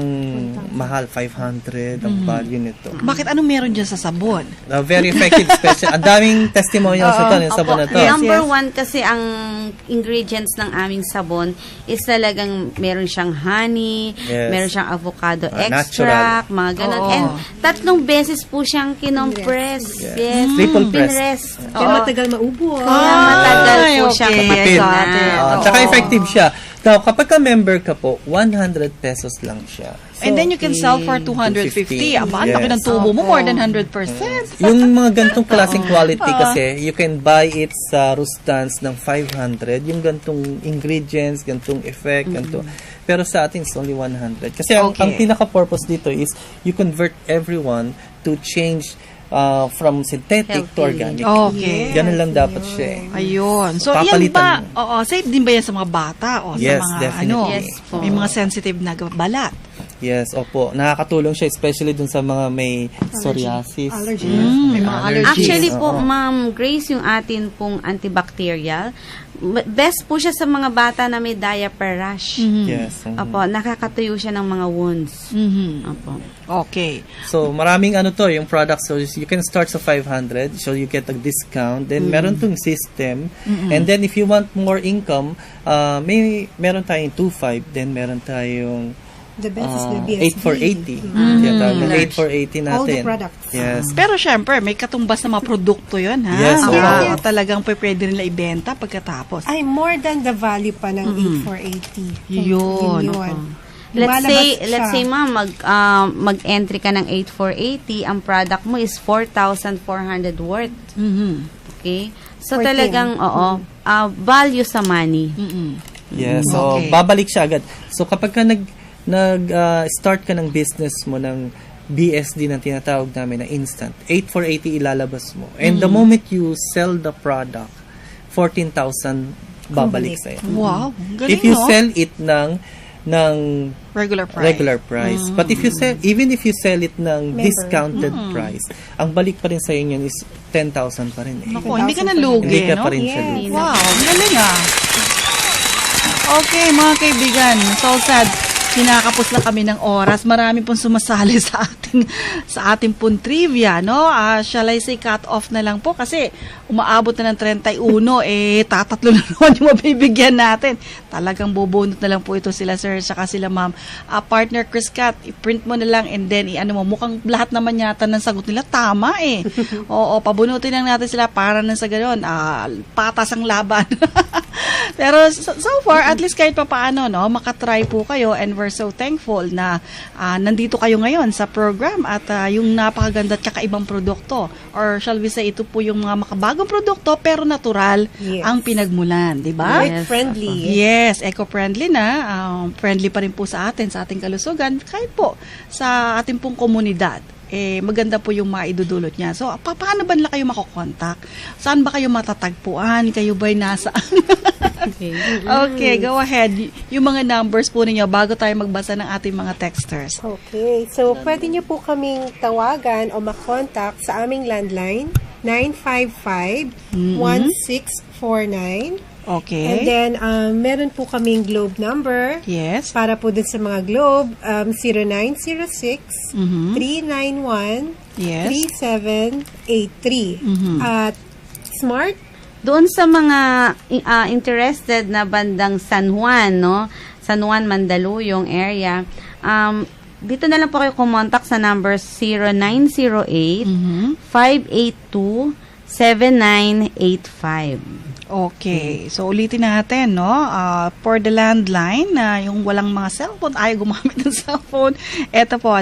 mahal, 500 ang value nito. Bakit anong meron dyan sa sabon? Very effective, special. Ang daming testimonials ito ng sabon na to. Number one kasi ang ingredients ng aming sabon is talagang meron siyang honey, Yes. meron siyang avocado Natural. extract, mga ganun. Oo. And 3 beses po siyang kinompress. Yes. Triple press. Pinrest. Kaya Oo. matagal maubos. Kaya matagal po Ay, siyang okay. Kapatid. Got it. Tsaka effective siya. Now, kapag ka-member ka po, 100 pesos lang siya. And then you can sell for 250. Aba, ang laki ng tubo mo, more than 100%. Yung mga gantong klaseng quality kasi, you can buy it sa Rustans ng 500. Yung gantong ingredients, gantong effect, ganto. Pero sa atin, it's only 100. Kasi ang pinaka-purpose dito is, you convert everyone to change from synthetic to organic. Okay. Ganun lang dapat siya eh. Ayun. So, yan Papalitan ba, safe din ba yan sa mga bata o Yes, sa mga, definitely. Yes po. may mga sensitive na balat? Yes, opo. Nakakatulong siya especially dun sa mga may psoriasis. Allergy. May mga allergies. Actually po, Ma'am Grace, yung atin pong antibacterial, best po siya sa mga bata na may diaper rash. Yes. Opo, nakakatuyo siya ng mga wounds. Opo. Okay. So, maraming yung product. So, you can start sa 500. So, you get a discount. Then, meron tong system. And then, if you want more income, meron tayong 2.5. Then, meron tayong The best is the BSB. 8 for 80. Yeah, tawag na 8 for 80 natin. All the products. Yes. Pero syempre, may katumbas na mga produkto yun, ha? Yes, Oo, oo. talagang pwede nila ibenta pagkatapos. Ay, more than the value pa ng 8 for 80. Yun. Let's Lumalabas say siya. ma'am, mag-entry ka ng 8480, ang product mo is 4,400 worth. Okay? So 14. talagang, value sa money. Yes. So, Okay. babalik siya agad. So, kapag ka start ka ng business mo ng BSD na tinatawag namin na instant, 8 for 80 ilalabas mo. And the moment you sell the product, 14,000 babalik sa'yo. Wow, galing, If you no? sell it ng regular price. But if you sell, even if you sell it ng discounted price, ang balik pa rin sa inyo is 10,000 pa rin eh. Naku, hindi ka nalugi, Hindi ka no? pa rin siya lugi. Wow, ang galing ah. Okay, mga kaibigan, so sad. Kinakapos na kami ng oras. Marami pong sumasali sa ating pong trivia, no? Shall I say cut off na lang po kasi umaabot na ng 31, tatatlo na naman yung mabibigyan natin. Talagang bubunot na lang po ito sila, sir, saka sila, ma'am. Partner Chris Cat, i-print mo na lang and then mukhang lahat naman yata ng sagot nila tama eh. Oo, pabunutin lang natin sila para na sa gano'n, patas ang laban. Pero so far, at least kahit pa paano, no, makatry po kayo and we're so thankful na nandito kayo ngayon sa program at yung napakaganda at kakaibang produkto. Or shall we say, ito po yung mga makabagong produkto pero natural Yes. ang pinagmulan, di ba? Very friendly. Yes, eco-friendly na. Friendly pa rin po sa ating kalusugan, kahit po sa ating pong komunidad. Maganda po yung maidudulot niya. So, paano ba nila kayo makokontak? Saan ba kayo matatagpuan? Kayo ba'y nasaan? Okay, go ahead. Yung mga numbers po ninyo bago tayo magbasa ng ating mga texters. Okay. So, pwede niyo po kaming tawagan o makontak sa aming landline, 955-1649. Okay. And then, meron po kaming globe number. Yes. Para po dun sa mga globe, 0906-391-3783. At smart, Doon sa mga interested na bandang San Juan, no? San Juan, Mandaluyong area, dito na lang po kayo kumontak sa number 0908-582-7985. Okay. So, ulitin natin, no? For the landline, yung walang mga cellphone, ayaw gumamit ng cellphone. Ito po,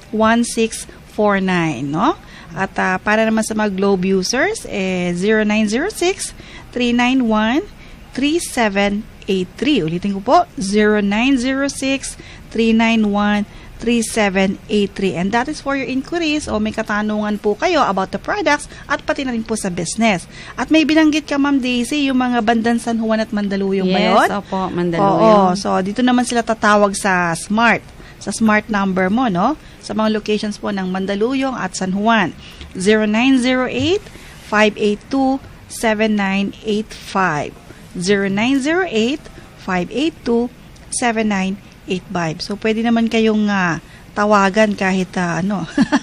955-1649, no? At para naman sa mga Globe users, 0906-391-3783. Ulitin ko po, 0906-391-3783. And that is for your inquiries o may katanungan po kayo about the products at pati na rin po sa business. At may binanggit ka, Ma'am Daisy, yung mga bandang San Juan at Mandaluyong ba yun? Yes, opo, Mandaluyong. Oo. So, dito naman sila tatawag sa Smart. Sa Smart number mo, no? Sa mga locations po ng Mandaluyong at San Juan. 0908-582-7985. 0908-582-7985. 85. So, pwede naman kayong tawagan kahit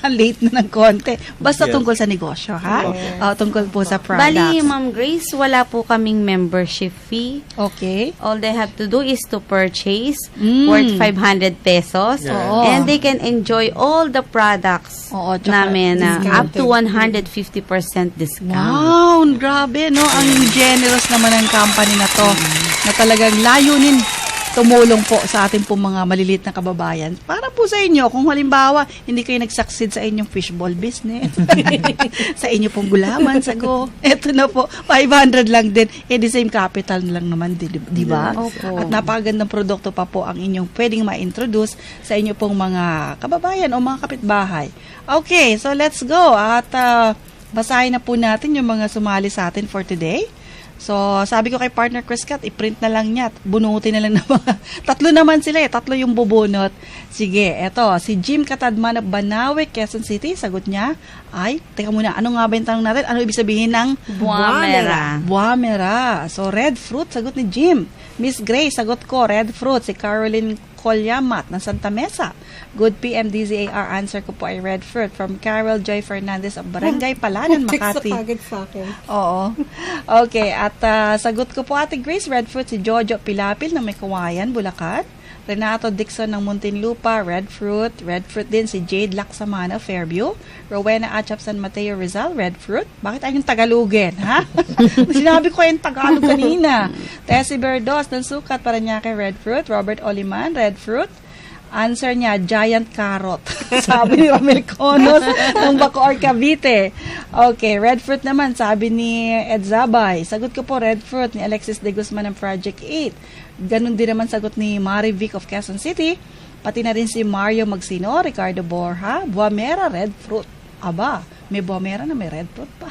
late na ng konti. Basta Yes. tungkol sa negosyo, ha? Tungkol po sa products. Bali, Ma'am Grace, wala po kaming membership fee. Okay. All they have to do is to purchase Mm. worth 500 pesos. Yeah. Oo. And they can enjoy all the products Oo, tsaka namin up discounted. to 150% discount. Wow, grabe, no? Ang generous naman ng company na to na talagang layunin tumulong po sa ating pong mga maliliit na kababayan. Para po sa inyo, kung halimbawa, hindi kayo nag-succeed sa inyong fishball business, sa inyo pong gulaman, sago, eto na po, 500 lang din. The same capital lang naman, di ba? Opo. At napakagandang produkto pa po ang inyong pwedeng ma-introduce sa inyo pong mga kababayan o mga kapitbahay. Okay, so let's go. At basahin na po natin yung mga sumali sa atin for today. So, sabi ko kay partner Chris Cat, i-print na lang niya at bunutin na lang ng mga, tatlo naman sila tatlo yung bubunot. Sige, eto, si Jim Katadman of Banawe, Quezon City, sagot niya ay, teka muna, ano nga ba yung tanong natin? Ano ibig sabihin ng Buamera. Buamera. So, red fruit, sagot ni Jim. Miss Gray, sagot ko, red fruit. Si Caroline Colyamat ng Santa Mesa. Good PM DZAR, answer ko po ay red fruit. From Carol Joy Fernandez of Barangay Palanan, Makati. Kagad sa akin. Oo. Okay, at sagot ko po Ate Grace, red fruit. Si Jojo Pilapil ng May Kawayan, Bulacan. Renato Dixon ng Muntinlupa, red fruit. Red fruit din si Jade Laksamana, Fairview. Rowena Achap San Mateo Rizal, red fruit. Bakit ay yung Tagalogin, ha? Sinabi ko yung Tagalog kanina. Tessie Berdos ng Sukat, Paranaque, red fruit. Robert Oliman, red fruit. Answer niya, giant carrot. Sabi ni Ramil Conos ng Bacoor, Cavite. Okay, red fruit naman, sabi ni Ed Zabay. Sagot ko po, red fruit ni Alexis De Guzman ng Project 8. Ganun din naman sagot ni Mari Vic of Quezon City. Pati na rin si Mario Magsino, Ricardo Borja. Buamera, red fruit. Aba, may buamera na may red fruit pa.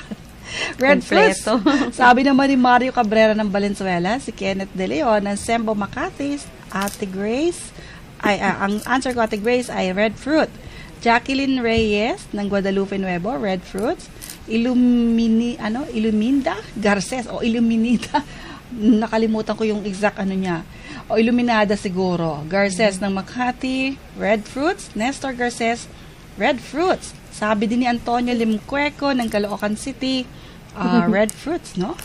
Red fruits. Kompleto. Sabi naman ni Mario Cabrera ng Valenzuela, si Kenneth De Leon ng Sembo Makati, Ate Grace. Ang answer ko, Ate Grace, ay red fruit. Jacqueline Reyes ng Guadalupe Nuevo, red fruits. Iluminda Garces o Iluminida. Nakalimutan ko yung exact niya. O Iluminada siguro. Garces ng Makati, red fruits. Nestor Garces, red fruits. Sabi din ni Antonio Limcueco ng Caloocan City, red fruits, no?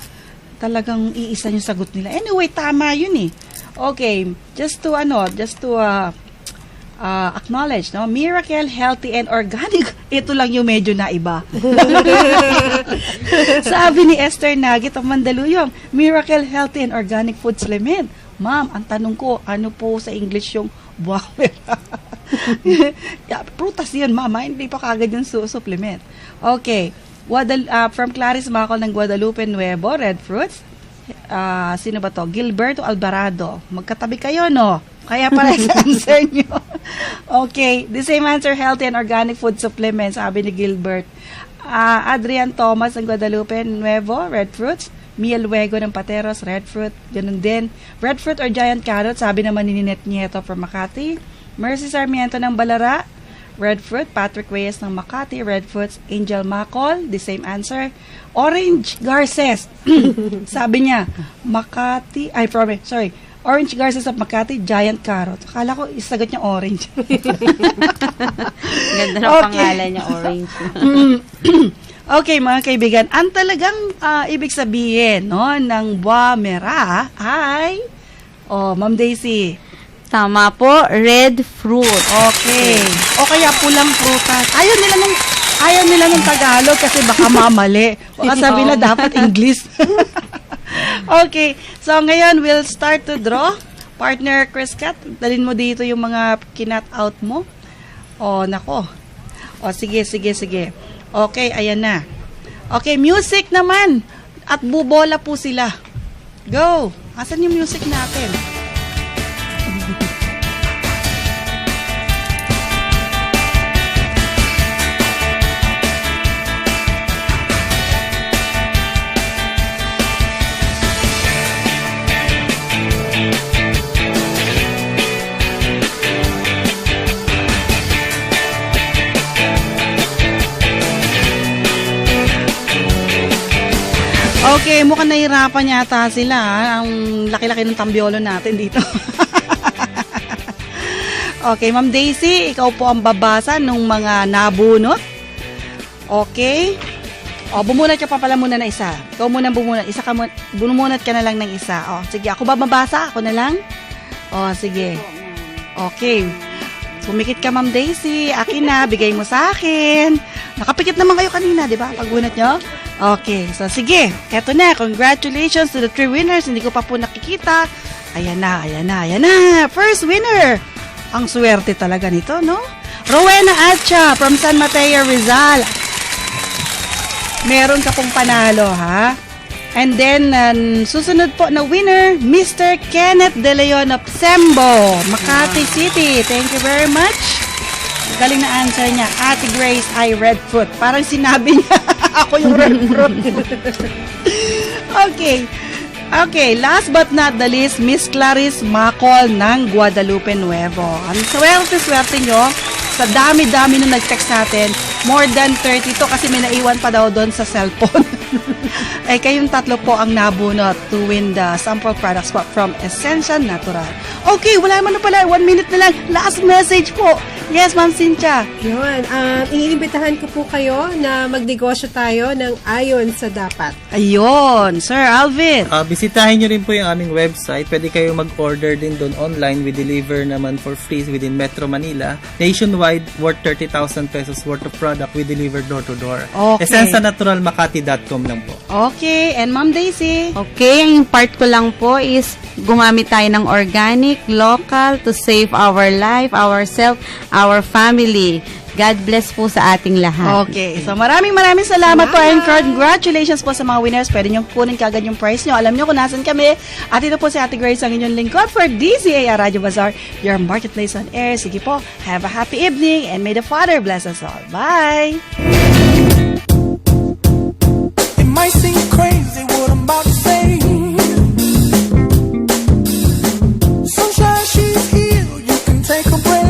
Talagang iisa yung sagot nila. Anyway, tama yun eh. Okay, just to acknowledge, no? Miracle, healthy, and organic. Ito lang yung medyo naiba. Sabi ni Esther Nagit of Mandaluyong, Miracle, healthy, and organic food supplement. Ma'am, ang tanong ko, ano po sa English yung buamera? Prutas yun, mama. Hindi pa kagad yung supplement. Okay. From Clarice Macol ng Guadalupe Nuevo, red fruits. Sino ba to? Gilberto Alvarado. Magkatabi kayo, no? Kaya pala sa answer nyo. Okay. The same answer, healthy and organic food supplements, sabi ni Gilbert. Adrian Thomas ng Guadalupe Nuevo, red fruits. Mia Luego ng Pateros, red fruit. Ganun din. Red fruit or giant carrot, sabi naman ni Ninette Nieto from Makati. Mercy Sarmiento ng Balara, red fruit. Patrick Reyes ng Makati, red fruits. Angel Macol, the same answer. Orange Garces, sabi niya, Orange Garces of Makati, giant carrot. Akala ko, isagot niya orange. Ganda ng pangalan niya, orange. Okay, mga kaibigan, ang talagang ibig sabihin ng buamera ay, Ma'am Daisy, Tama po, red fruit. okay. O kaya pulang prutas. Ayaw nila ng Tagalog kasi baka mamali. Baka sabi na dapat English. Okay. So, ngayon, we'll start to draw. Partner Chris Cat, dalhin mo dito yung mga kinat out mo. Nako. Sige. Okay, ayan na. Okay, music naman. At bubola po sila. Go! Asan yung music natin? Okay, mukhang nahirapan yata sila. Ang laki-laki ng tambiolo natin dito. Okay, Ma'am Daisy, ikaw po ang babasa nung mga nabunot. Okay? O, bumunot ka pa pala muna na isa. Ikaw muna bumunot. Bumunot ka na lang ng isa. O, sige, ako ba mabasa? Ako na lang? O, sige. Okay. Pumikit ka, Ma'am Daisy. Akin na, bigay mo sa akin. Nakapikit naman kayo kanina, di ba? Pagbunot nyo? Okay, so sige. Eto na, congratulations to the 3 winners. Hindi ko pa po nakikita. Ayan na. First winner. Ang swerte talaga nito, no? Rowena Atcha from San Mateo, Rizal. Meron ka pong panalo, ha? And then, susunod po na winner, Mr. Kenneth De Leon of Sembo, Makati City. Thank you very much. Galing na answer niya. Ate Grace, I red fruit. Parang sinabi niya, ako yung red fruit. Okay, last but not the least, Miss Clarice Macol ng Guadalupe Nuevo. Ang swerte nyo, sa dami-dami nung nag-text natin, more than 32 kasi may naiwan pa daw doon sa cellphone. Eh, kayong tatlo po ang nabunot to win the sample products from Essentia Natural. Okay, wala man na pala, 1 minute na lang. Last message po. Yes, Ma'am Cynthia. Yun, iniimbitahan ko po kayo na magnegosyo tayo ng ayon sa dapat. Ayun, Sir Alvin. Bisitahin nyo rin po yung aming website. Pwede kayo mag-order din doon online. We deliver naman for free within Metro Manila. Nationwide, worth 30,000 pesos worth of product. We deliver door to door. Okay. EssentiaNaturalMakati.com lang po. Okay, and Ma'am Daisy. Okay, yung part ko lang po is gumamit tayo ng organic, local to save our life, ourselves, our family. God bless po sa ating lahat. Okay, so maraming salamat po and congratulations po sa mga winners. Pwede nyo kunin kagad yung prize nyo. Alam nyo kung nasan kami. At ito po si Ate Grace ang inyong lingkod for DZAR Radio Bazaar, your marketplace on air. Sige po, have a happy evening and may the Father bless us all. Bye! It might seem crazy what I'm about to say. Sunshine, she's here. You can take a break.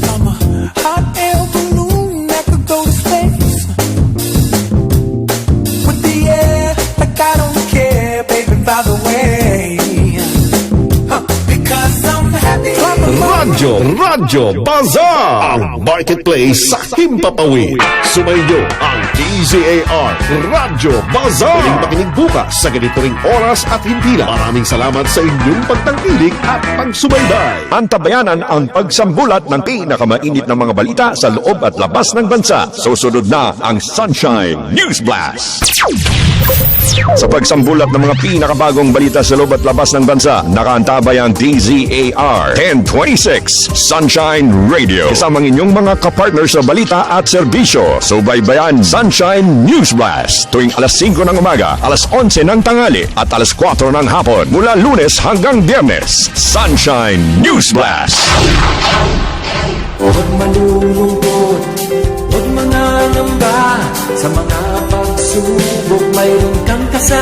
I'm a hot air balloon that could go to space. With the air, like I don't care, baby, by the way. Because I'm happy. Radyo Bazaar, ang marketplace sa Himpapawid. Sumayo ang DZAR Radyo Bazaar. Muling makinig bukas sa ganito ring oras at hindi lang. Maraming salamat sa inyong pagtangkilik at pagsubaybay. Antabayanan ang pagsambulat ng pinakamainit na mga balita sa loob at labas ng bansa. Susunod na ang Sunshine News Blast. Sa pagsambulat ng mga pinakabagong balita sa loob at labas ng bansa, nakaantabay ang DZAR 1026 Sunshine Radio. Kasamang inyong mga kapartner sa balita at serbisyo. Subaybayan Sunshine News Blast tuwing alas 5 ng umaga, alas 11 ng tanghali at alas 4 ng hapon mula Lunes hanggang Biyernes. Sunshine News Blast. Huwag malulungkot, huwag mangangamba. Sa mga pagsubok mayroon kang kasama.